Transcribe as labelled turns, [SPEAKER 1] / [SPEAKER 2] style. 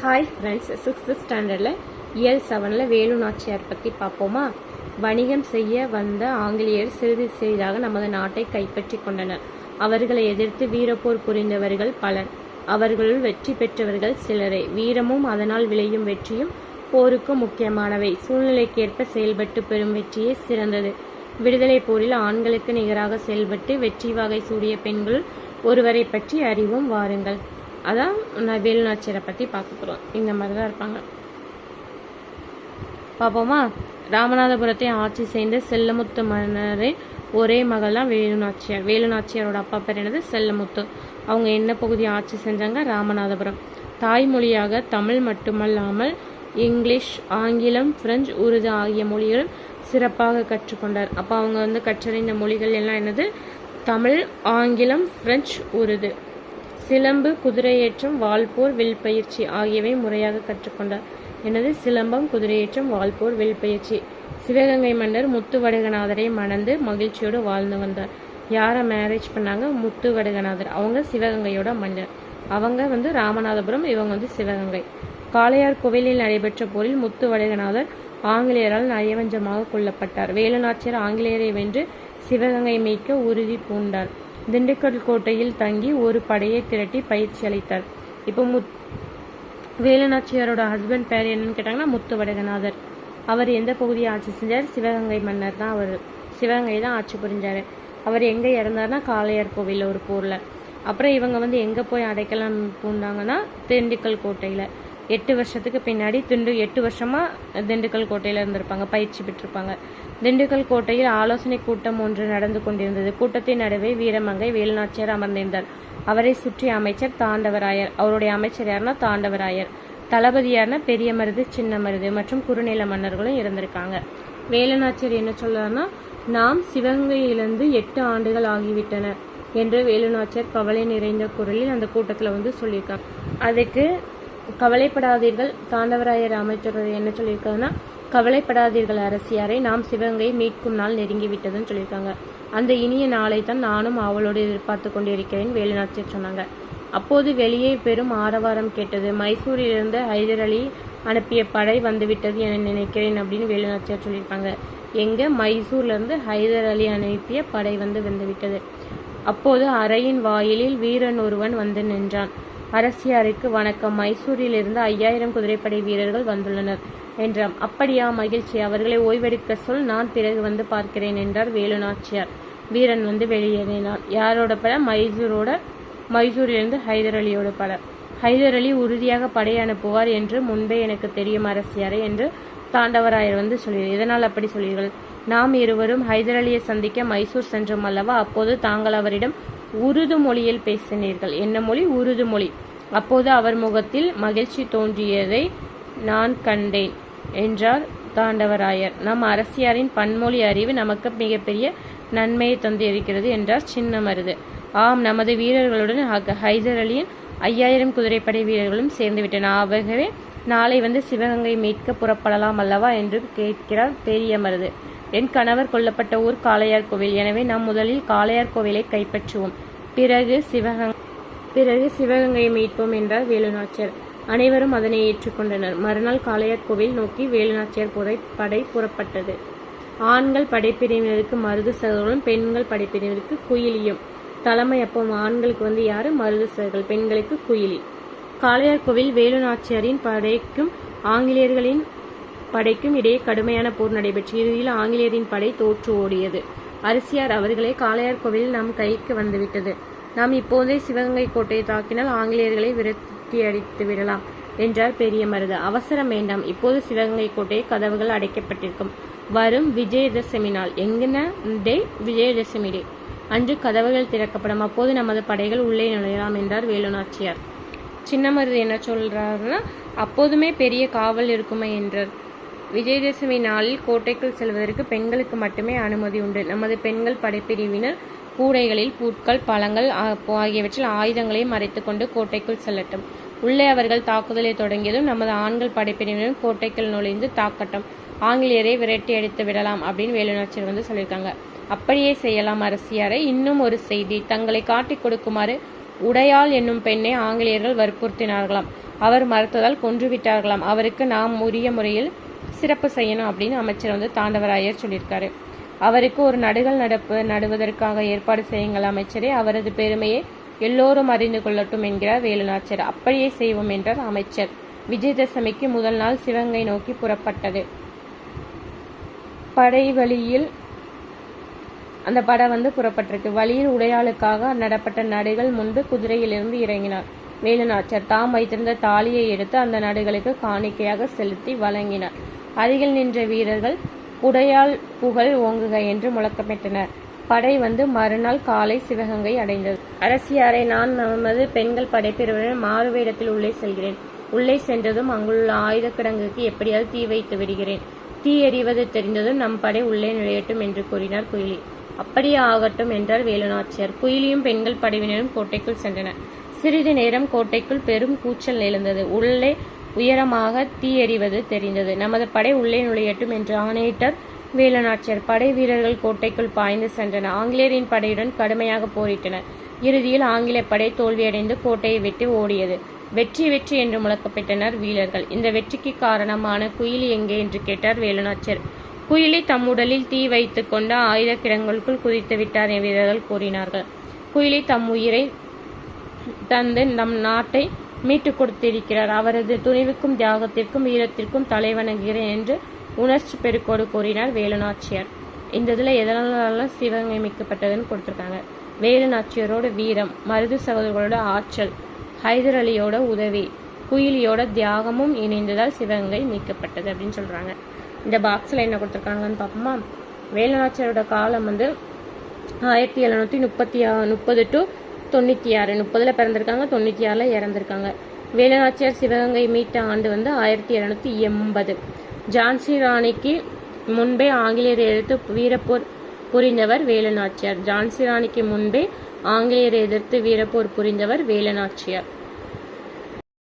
[SPEAKER 1] Hi friends, 6th ஸ்டாண்டர்டில் இயல் 7ல் வேலு நாச்சியார் பற்றி பார்ப்போமா? வணிகம் செய்ய வந்த ஆங்கிலேயர் சிறிது சிறிதாக நமது நாட்டை கைப்பற்றி கொண்டனர். அவர்களை எதிர்த்து வீரப்போர் புரிந்தவர்கள் பலர். அவர்களுள் வெற்றி பெற்றவர்கள் சிலரே. வீரமும் அதனால் விளையும் வெற்றியும் போருக்கு முக்கியமானவை. சூழ்நிலைக்கேற்ப செயல்பட்டு பெறும் வெற்றியே சிறந்தது. விடுதலை போரில் ஆண்களுக்கு நிகராக செயல்பட்டு வெற்றி வகை சூடிய பெண்கள் ஒருவரை பற்றி அறிவும் வாருங்கள். அதான் வேலு நாச்சியாரை பற்றி பார்க்க போகிறோம். இந்த மாதிரி தான் இருப்பாங்க. பார்ப்போமா? ராமநாதபுரத்தை ஆட்சி செய்த செல்லமுத்து மன்னரின் ஒரே மகள் தான் வேலு நாச்சியார். வேலு நாச்சியாரோட அப்பா பேர் என்னது? செல்லமுத்து. அவங்க என்ன பகுதி ஆட்சி செஞ்சாங்க? ராமநாதபுரம். தாய்மொழியாக தமிழ் மட்டுமல்லாமல் இங்கிலீஷ், ஆங்கிலம், பிரெஞ்சு, உருது ஆகிய மொழிகளும் சிறப்பாக கற்றுக்கொண்டார். அப்போ அவங்க கற்றறிந்த மொழிகள் எல்லாம் என்னது? தமிழ், ஆங்கிலம், பிரெஞ்சு, உருது. சிலம்பு, குதிரையேற்றம், வால்போர், வில் பயிற்சி ஆகியவை முறையாக கற்றுக்கொண்டார். எனது சிலம்பம், குதிரையேற்றம், வால்போர், வில் பயிற்சி. சிவகங்கை மன்னர் முத்துவடுகநாதரை மணந்து மகிழ்ச்சியோடு வாழ்ந்து வந்தார். யாரை மேரேஜ் பண்ணாங்க? முத்துவடுகநாதர். அவங்க சிவகங்கையோட மன்னர். அவங்க ராமநாதபுரம், இவங்க சிவகங்கை. காளையார் கோவிலில் நடைபெற்ற போரில் முத்துவடுகநாதர் ஆங்கிலேயரால் நயவஞ்சமாக கொல்லப்பட்டார். வேலு நாச்சியார் ஆங்கிலேயரை வென்று சிவகங்கை மீட்க உறுதி பூண்டார். திண்டுக்கல் கோட்டையில் தங்கி ஒரு படையை திரட்டி பயிற்சி அளித்தார். இப்போ வேலு நாச்சியாரோட ஹஸ்பண்ட் பேர் என்னன்னு கேட்டாங்கன்னா முத்துவடுகநாதர். அவர் எந்த பகுதியை ஆட்சி செஞ்சார்? சிவகங்கை மன்னர் தான். அவர் சிவகங்கை தான் ஆட்சி புரிஞ்சார். அவர் எங்கே இறந்தார்னா காளையார் கோவிலில் ஒரு போரில். அப்புறம் இவங்க எங்கே போய் அடைக்கலம் பூண்டாங்கன்னா திண்டுக்கல் கோட்டையில். 8 வருஷத்துக்கு பின்னாடி 8 வருஷமாக திண்டுக்கல் கோட்டையில் இருந்திருப்பாங்க, பயிற்சி பெற்றிருப்பாங்க. திண்டுக்கல் கோட்டையில் ஆலோசனை கூட்டம் ஒன்று நடந்து கொண்டிருந்தது. கூட்டத்தின் நடுவே வீரமங்கை வேலு நாச்சியார் அமர்ந்திருந்தார். அவரை சுற்றி அமைச்சர் தாண்டவராயர். அவருடைய அமைச்சர் யாருன்னா தாண்டவராயர். தளபதி யாருன்னா பெரிய மருது, சின்ன மருது மற்றும் குறுநில மன்னர்களும் இருந்திருக்காங்க. வேலு நாச்சியார் என்ன சொல்றாருன்னா, நாம் சிவகங்கையிலிருந்து 8 ஆண்டுகள் ஆகிவிட்டன என்று வேலு நாச்சியார் கவலை நிறைந்த குரலில் அந்த கூட்டத்தில் சொல்லியிருக்காங்க. அதுக்கு கவலைப்படாதீர்கள், தாண்டவராயர் அமைச்சர் என்ன சொல்லியிருக்காங்கன்னா, கவலைப்படாதீர்கள் அரசியாரை, நாம் சிவகங்கை மீட்கும் நாள் நெருங்கிவிட்டதுன்னு சொல்லியிருக்காங்க. அந்த இனிய நாளை தான் நானும் அவளோடு எதிர்பார்த்து கொண்டிருக்கிறேன் வேலு நாச்சியார் சொன்னாங்க. அப்போது வெளியே பெரும் ஆரவாரம் கேட்டது. மைசூரிலிருந்து ஹைதர் அலி அனுப்பிய படை வந்துவிட்டது என நினைக்கிறேன் அப்படின்னு வேலு நாச்சியார் சொல்லியிருக்காங்க. எங்க? மைசூர்லேருந்து ஹைதர் அலி அனுப்பிய படை வந்துவிட்டது. அப்போது அறையின் வாயிலில் வீரன் ஒருவன் வந்து நின்றான். அரசியாருக்கு வணக்கம், மைசூரிலிருந்து 5000 குதிரைப்படை வீரர்கள் வந்துள்ளனர் என்றான். அப்படியா? மகிழ்ச்சி, அவர்களை ஓய்வெடுக்க சொல், நான் பிறகு பார்க்கிறேன் என்றார் வேலு நாச்சியார். வீரன் வெளியேறினார். யாரோட படை? மைசூரிலிருந்து ஹைதர் அலியோட படை. ஹைதர் அலி உறுதியாக படை அனுப்புவார் என்று முன்பே எனக்கு தெரியும் அரசியாரே என்று தாண்டவராயர் சொல்கிறார். இதனால் அப்படி சொல்கிறீர்கள்? நாம் இருவரும் ஹைதர் அலியை சந்திக்க மைசூர் சென்றோம் அல்லவா? அப்போது தாங்கள் அவரிடம் உருது மொழியில் பேசினீர்கள். என்ன மொழி? உருது மொழி. அப்போது அவர் முகத்தில் மகிழ்ச்சி தோன்றியதை நான் கண்டேன் என்றார் தாண்டவராயர். நம் அரசியாரின் பன்மொழி அறிவு நமக்கு மிகப்பெரிய நன்மையை தந்து இருக்கிறது என்றார் சின்ன மருது. ஆம், நமது வீரர்களுடன் ஹைதர் அலியின் 5000 குதிரைப்படை வீரர்களும் சேர்ந்து விட்டன. ஆகவே நாளை சிவகங்கை மீட்க புறப்படலாம் அல்லவா என்று கேட்கிறார் பெரிய மருது. என் கணவர் கொல்லப்பட்ட ஊர் காளையார் கோவில். எனவே நாம் முதலில் காளையார் கோவிலை கைப்பற்றுவோம், பிறகு சிவகங்கையை மீட்போம் என்றார் வேலு நாச்சியார். அனைவரும் அதனை ஏற்றுக்கொண்டனர். மறுநாள் காளையார் கோவில் நோக்கி வேலு நாச்சியார் படை புறப்பட்டது. ஆண்கள் படைப்பிரிவினருக்கு மருது சகோதரர்களும் பெண்கள் படைப்பிரிவினருக்கு குயிலியும். தலைமை அப்போ ஆண்களுக்கு யாரு? மருது சகோதரர்கள், பெண்களுக்கு குயிலி. காளையார் கோவில் வேலு நாச்சியாரின் படைக்கும் ஆங்கிலேயர்களின் படைக்கும் இடையே கடுமையான போர் நடைபெற்று இறுதியில் ஆங்கிலேயரின் படை தோற்று ஓடியது. அரசியார் அவர்களே, காளையார் கோவில் நம் கைக்கு வந்துவிட்டது. நாம் இப்போதே சிவகங்கை கோட்டையை தாக்கினால் ஆங்கிலேயர்களை விரட்டி அடித்து விடலாம் என்றார் பெரிய மருது. அவசரம் வேண்டாம், இப்போது சிவகங்கை கோட்டை கதவுகள் அடைக்கப்பட்டிருக்கும். வரும் விஜயதசமி நாள், எங்கன டே? விஜயதசமி டே அன்று கதவுகள் திறக்கப்படும். அப்போது நமது படைகள் உள்ளே நுழையலாம் என்றார் வேலு நாச்சியார். சின்ன மருது என்ன சொல்றாருன்னா, அப்போதுமே பெரிய காவல் இருக்குமே என்றார். விஜயதசமி நாளில் கோட்டைக்குள் செல்வதற்கு பெண்களுக்கு மட்டுமே அனுமதி உண்டு. நமது பெண்கள் படைப்பிரிவினர் கூடைகளில் பூட்கள், பழங்கள் ஆகியவற்றில் ஆயுதங்களை மறைத்துக் கொண்டு கோட்டைக்குள் செல்லட்டும். உள்ளே அவர்கள் தாக்குதலை தொடங்கியதும் நமது ஆண்கள் படைப்பிரிவினர் கோட்டைக்குள் நுழைந்து தாக்கட்டும். ஆங்கிலேயரை விரட்டி அடித்து விடலாம் அப்படின்னு வேலு நாச்சியார் சொல்லியிருக்காங்க. அப்படியே செய்யலாம் அரசியாரை. இன்னும் ஒரு செய்தி, தங்களை காட்டிக் கொடுக்குமாறு உடையாள் என்னும் பெண்ணை ஆங்கிலேயர்கள் வற்புறுத்தினார்களாம். அவர் மறுத்ததால் கொன்று விட்டார்களாம். அவருக்கு நாம் உரிய முறையில் சிறப்பு செய்யணும் அப்படின்னு அமைச்சர் வந்து தாண்டவராயர் சொல்லியிருக்காரு. அவருக்கு ஒரு நடுகள் நடுவதற்காக ஏற்பாடு செய்யுங்கள் அமைச்சரே, அவரது பெருமையை எல்லோரும் அறிந்து கொள்ளட்டும் என்கிறார் வேலுநாச்சியார். அப்படியே செய்வோம் என்றார் அமைச்சர். விஜயதசமிக்கு முதல் நாள் சிவகங்கை நோக்கி புறப்பட்டது. படை வழியில் அந்த படம் வந்து புறப்பட்டிருக்கு. வழியில் உடையாளுக்காக நடப்பட்ட நடுகள் முன்பு குதிரையிலிருந்து இறங்கினார். வேலுநாச்சியார் தாம் வைத்திருந்த தாலியை எடுத்து அந்த நடுகளுக்கு காணிக்கையாக செலுத்தி வழங்கினார். அருகில் நின்ற வீரர்கள் உடையாள் புகழ் ஓங்குக என்று முழக்கமிட்டனர். படை வந்து மறுநாள் காலை சிவகங்கை அடைந்தது. அரசியாரை, நான் நமது பெண்கள் படைப்பிரிவுடன் மாறுவேடத்தில் உள்ளே செல்கிறேன். உள்ளே சென்றதும் அங்குள்ள ஆயுத கிடங்குக்கு எப்படியாவது தீ வைத்து விடுகிறேன். தீ எறிவது தெரிந்ததும் நம் படை உள்ளே நுழையட்டும் என்று கூறினார் குயிலி. அப்படியே ஆகட்டும் என்றார் வேலுநாச்சியார். குயிலியும் பெண்கள் படையினரும் கோட்டைக்குள் சென்றனர். சிறிது நேரம் கோட்டைக்குள் பெரும் கூச்சல் எழுந்தது. உள்ளே உயரமாக தீ எறிவது தெரிந்தது. நமது படை உள்ளே நுழையட்டும் என்று ஆணையிட்டார் வேலுநாச்சியார். படை வீரர்கள் கோட்டைக்குள் பாய்ந்து சென்றனர். ஆங்கிலேயரின் படையுடன் கடுமையாக போரிட்டனர். இறுதியில் ஆங்கில படை தோல்வியடைந்து கோட்டையை விட்டு ஓடியது. வெற்றி வெற்றி என்று முழக்கப்பட்டனர் வீரர்கள். இந்த வெற்றிக்கு காரணமான குயிலி எங்கே என்று கேட்டார் வேலுநாச்சியார். குயிலி தம் உடலில் தீ வைத்துக் கொண்டு ஆயுத கிடங்குகளுக்குள் குதித்து விட்டார் என வீரர்கள் கூறினார்கள். குயிலி தம் உயிரை தந்து நம் நாட்டை மீட்டுக் கொடுத்திருக்கிறார். அவரது துணிவுக்கும் தியாகத்திற்கும் வீரத்திற்கும் தலைவணங்குகிறேன் என்று உணர்ச்சி பெருக்கோடு கூறினார் வேலுநாச்சியார். இந்த இதுல எதனால சிவகங்கை மீட்கப்பட்டதுன்னு கொடுத்திருக்காங்க. வேலுநாச்சியாரோட வீரம், மருது சகோதரர்களோட ஆற்றல், ஹைதர் அலியோட உதவி, குயிலியோட தியாகமும் இணைந்ததால் சிவகங்கை மீட்கப்பட்டது அப்படின்னு சொல்றாங்க. இந்த பாக்ஸ்ல என்ன கொடுத்திருக்காங்கன்னு பார்ப்போமா. வேலுநாச்சியாரோட காலம் வந்து 1730 டு 96. 30ல் பிறந்திருக்காங்க, 96ல் இறந்திருக்காங்க. வேலுநாச்சியார் சிவகங்கை மீட்ட ஆண்டு வந்து 1780. ஜான்சி ராணிக்கு முன்பே ஆங்கிலேயரை எதிர்த்து வீரப்போர் புரிந்தவர் வேலுநாச்சியார். ஜான்சி ராணிக்கு முன்பே ஆங்கிலேயரை எதிர்த்து வீரப்போர் புரிந்தவர் வேலுநாச்சியார்.